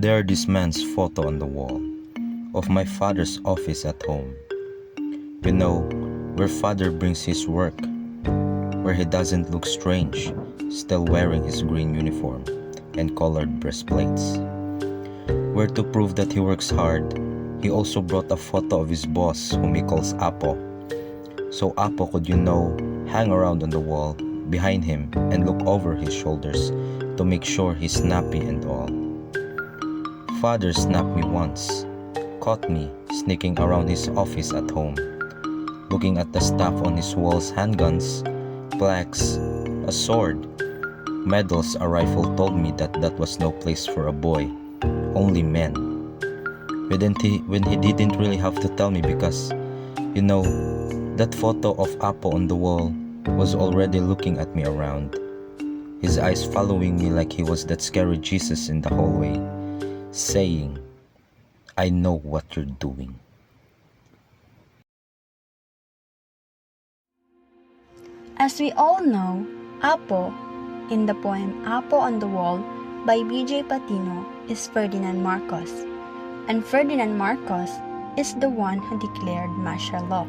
There this man's photo on the wall of my father's office at home. You know, where father brings his work, where he doesn't look strange, still wearing his green uniform and colored breastplates. Where to prove that he works hard, he also brought a photo of his boss whom he calls Apo. So Apo could, hang around on the wall behind him and look over his shoulders to make sure he's snappy and all. Father snapped me once, caught me sneaking around his office at home, looking at the stuff on his walls: handguns, plaques, a sword, medals, a rifle. Told me that that was no place for a boy, only men. When he didn't really have to tell me because, that photo of Apo on the wall was already looking at me around, his eyes following me like he was that scary Jesus in the hallway, saying, "I know what you're doing." As we all know, Apo, in the poem Apo on the Wall by B.J. Patino, is Ferdinand Marcos, and Ferdinand Marcos is the one who declared martial law.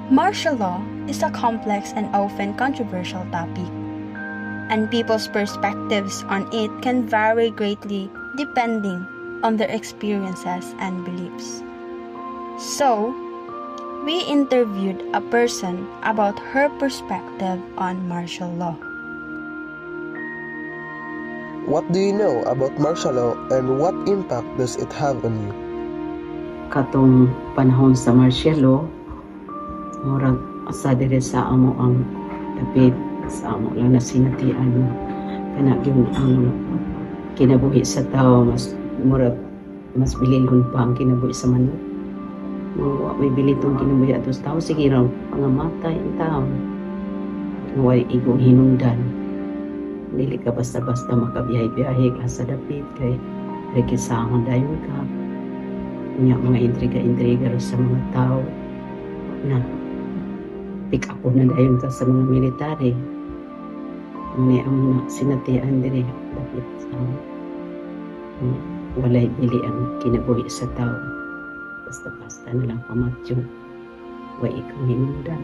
Martial law is a complex and often controversial topic, and people's perspectives on it can vary greatly depending on their experiences and beliefs. So, we interviewed a person about her perspective on martial law. What do you know about martial law and what impact does it have on you? Katong panahon sa martial law, murag asa dire sa amo ang dapit sa amo lang na sinatian kana gyud ang kinabuhi sa tao, mas murag mas bililhon pa ang kinabuhi sa manok. Wa may bilitong kinabuhi atos tao, sige raw pangamatay ang tao, way igong hinungdan. Dili ka basta-basta makabiyahe-biyahe ka sa dapit kay rekisahon dayon ka nya mga intriga-intriga sa mga tao na pick up na dayon ka sa mga military. Muna ang sinatian dire dapit sa walay bili ang kinabuhi sa tao, basta-basta na lang pamatyo, way ikaw hinundan.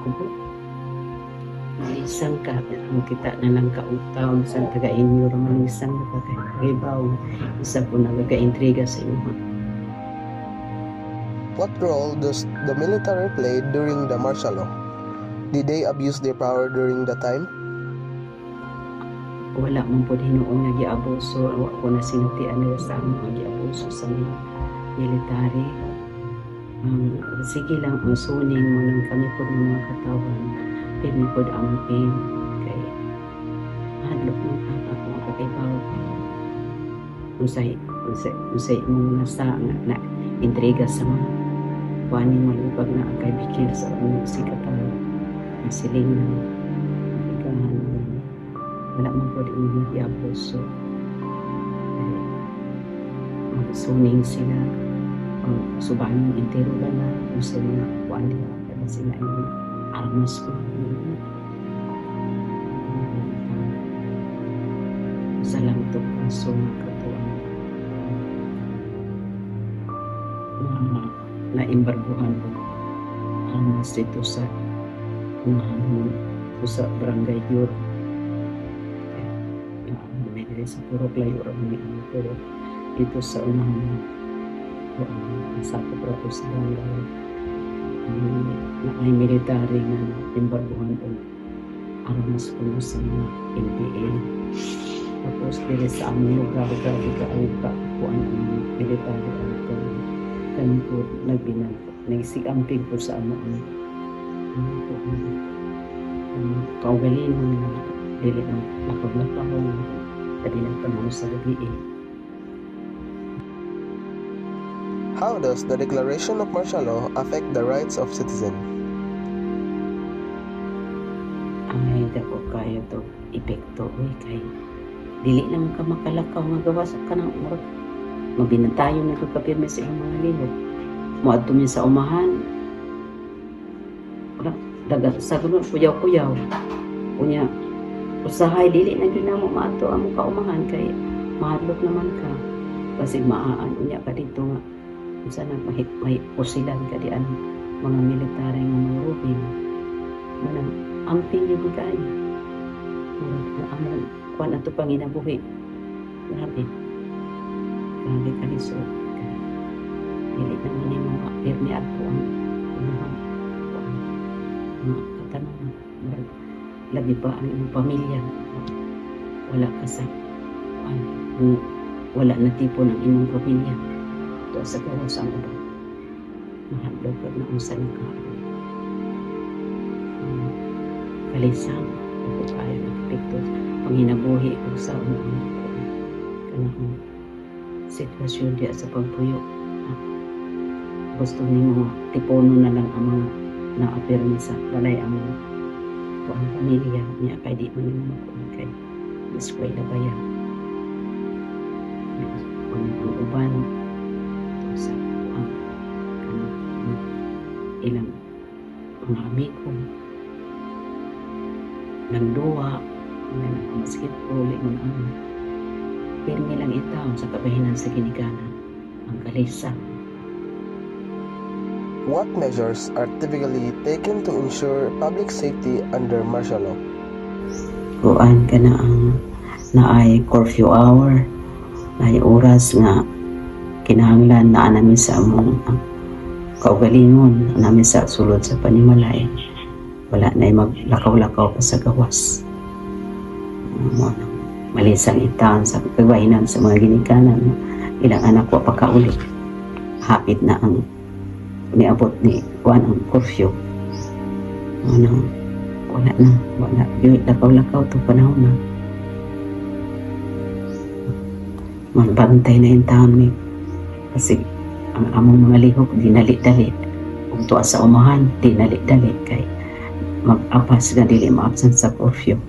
Kubo isang ka ang kita na lang kautaw sa taga-inyo raman isang nakakaibaw, isa po nagaka-intriga sa inyo. What role does the military play during the martial law? Did they abuse their power during that time? Wala mong po hinuon nga giabuso, wa ko na sinatian nila sa mga giabuso sa mga military. Sige lang ang suning mo ng kami po ng mga katawan, pirmi po ang pain, kay hadlok ng ako mga kakibaw. Usay mong nasa na intriga sa mga kuhanin mo lupag na ang kaibikil sa mga sikataw, ang silingan, ikahan, wala man po din mga diaboso. Magsuning sila, ang subahan ng intero ba na, kung sa mga kuhan nila, kaya sila yung armas ko. Sa lang ito kaso katuan na imbarguhan ko armas dito sa barangay Yor. May dire sa purok layo rin pero dito sa unahan sa pagprato sa barangay na ay military na imbarguhan ko armas ko sa mga NPA. Tapos dire sa aming lugar kuan ang military at kami po nagsikampig po sa aming kaugalingon na dili ng lakaw-lakaw tabi ng panahon sa gabi How does the declaration of martial law affect the rights of citizens? Ang mahida ko kaya to epekto kay dili lang ka makalakaw nga gawas ka ng murag mabinantayon na ito kapirme sa iyong mga lihok mo ato niya sa umahan daga sa gulo kuyaw-kuyaw unya usahay dili na ginamo maato ang kaumahan kay mahadlok naman ka. Kasi maaano niya ka dito nga. Kung saan may pusilan ka di ang mga military ng mga rubin. Manang amping yung kayo. Ang kuwan ato panginabuhi. Grabe. Grabe ka lisod. Dili naman yung mga pirmi ato ang mga katanungan. Labi pa ang iyong pamilya. Wala ka sa wala na tipo ng imong pamilya. Ito sa kawas ang uban. Mahadlok ka na unsa na ka. Kalisang ito kaya nakapikto panginabuhi o sa kanang sitwasyon diya sa pagpuyo. Gusto ni mo tipono na lang ang mga na-apirmi sa balay ang mga ang pamilya niya kay di man mo makon kay eskwela ba yan ang uban sa ilang mga amigo ng duwa ng basketball mga pirmi lang itaw sa kabahinan sa ginikanan ang kalisa. What measures are typically taken to ensure public safety under martial law? Kuan ka na ang naay curfew hour, naay oras nga kinahanglan na namin sa among kaugalingon, namin sa sulod sa panimalay. Wala na maglakaw-lakaw pa sa gawas. Malisang itaan sa kagahinan sa mga ginikanan. Ilang anak ko pagkauli. Hapit na ang niabot ni kuan ang curfew. Wala lakaw-lakaw to panahon na. Magbantay na yung taon ni kasi ang among mga lihok dinali-dali kung tuwa sa umahan dinali-dali kay mag-apas nga dili ma-absent sa curfew.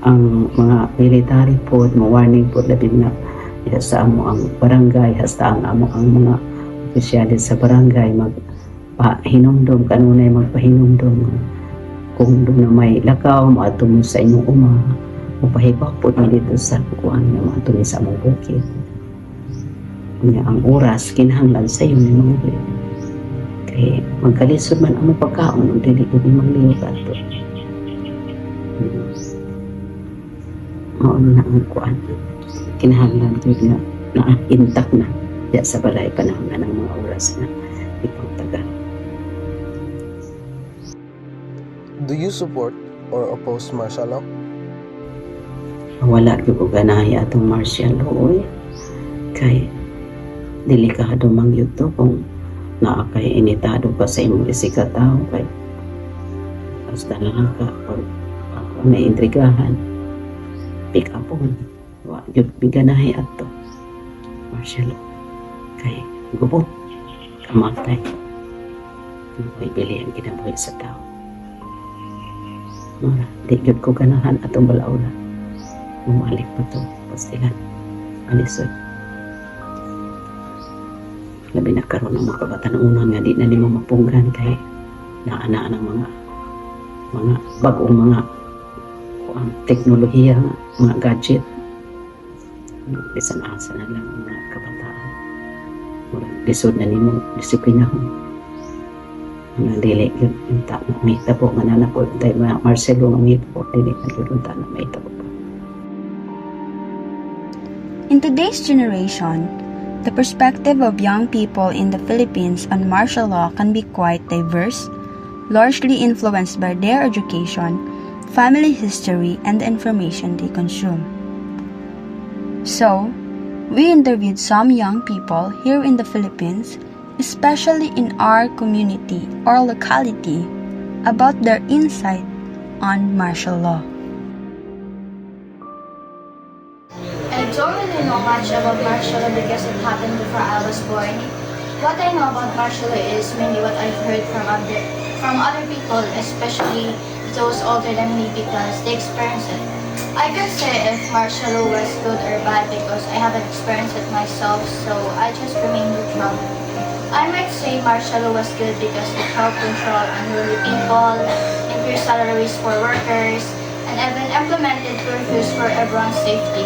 Ang mga military po mo warning po labi na sa amo ang barangay hasta ang amo ang mga opisyalis sa barangay magpahinumdom kanunay magpahinumdom kung doon na may lakaw maato mo sa inyong uma mapahibaw po mo dito sa kukuhan na maato mo sa among bukid kanya ang oras kinahanglan sa iyo ni mga bukid kaya magkalisod man ang pagkaon o dili ko ni mangliyot ato mauna na ang kuhan kinahanglan ko na intak na diya sa balay panahon na ng mga oras na ipagtagal. Do you support or oppose martial law? Wala ko ganahay atong martial law kay delikado mang yuto kung naa kay initado ka sa imong isikataw kay basta lang ka pag may intrigahan pick upon wa yun biganahay ato martial law kay gubot kamatay may bili ang kinabuhi sa tao di yun ko ganahan atong balaula umalik pa to pastilan alisod labi na karon ng mga kabatanunan nga di na nimo mapunggan kay naana ng mga bagong mga teknolohiya mga gadget bisan asa na lang mga kabataan lisod na nimo disiplinahon mga dili yun yung may tabo nga na po tayo mga Marcelo nga may po dili na yun na may tabo pa. In today's generation, the perspective of young people in the Philippines on martial law can be quite diverse, largely influenced by their education, family history, and the information they consume. So, we interviewed some young people here in the Philippines, especially in our community or locality, about their insight on martial law. I don't really know much about martial law because it happened before I was born. What I know about martial law is mainly what I've heard from other people, especially those older than me because they experienced it. I can say if martial law was good or bad because I haven't experienced it myself, so I just remain neutral. I might say martial law was good because it helped control unruly people, increased salaries for workers, and even implemented curfews for everyone's safety.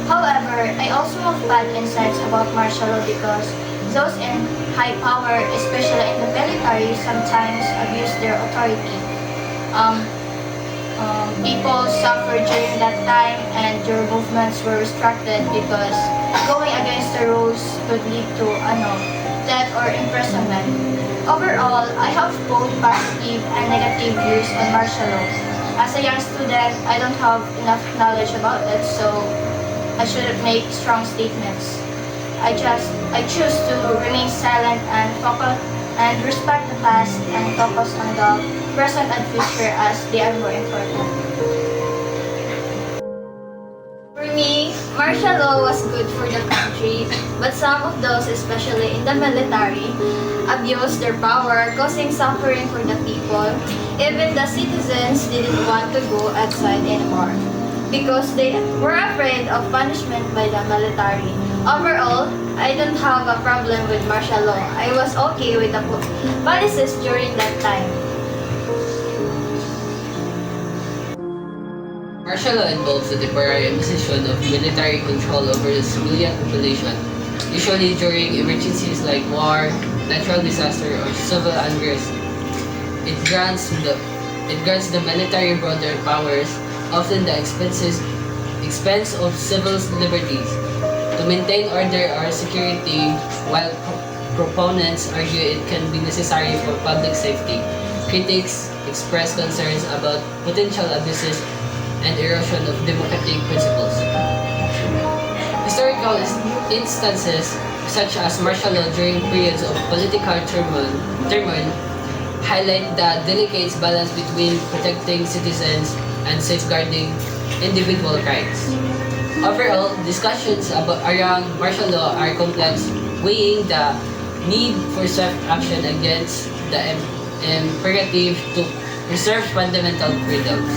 However, I also have bad insights about martial law because those in high power, especially in the military, sometimes abuse their authority. Um, People suffered during that time and their movements were restricted because going against the rules could lead to death or imprisonment. Overall, I have both positive and negative views on martial law. As a young student, I don't have enough knowledge about it, so I shouldn't make strong statements. I choose to remain silent and focus and respect the past and focus on the present and future as they are more important. For me, martial law was good for the country, but some of those, especially in the military, abused their power, causing suffering for the people. Even the citizens didn't want to go outside anymore because they were afraid of punishment by the military. Overall, I don't have a problem with martial law. I was okay with the policies during that time. Martial law involves the temporary imposition of military control over the civilian population, usually during emergencies like war, natural disaster, or civil unrest. It grants the military broader powers, often the expense of civil liberties, to maintain order or security, while proponents argue it can be necessary for public safety. Critics express concerns about potential abuses and erosion of democratic principles. Historical instances such as martial law during periods of political turmoil highlight the delicate balance between protecting citizens and safeguarding individual rights. Overall, discussions around martial law are complex, weighing the need for swift action against the imperative to preserve fundamental freedoms.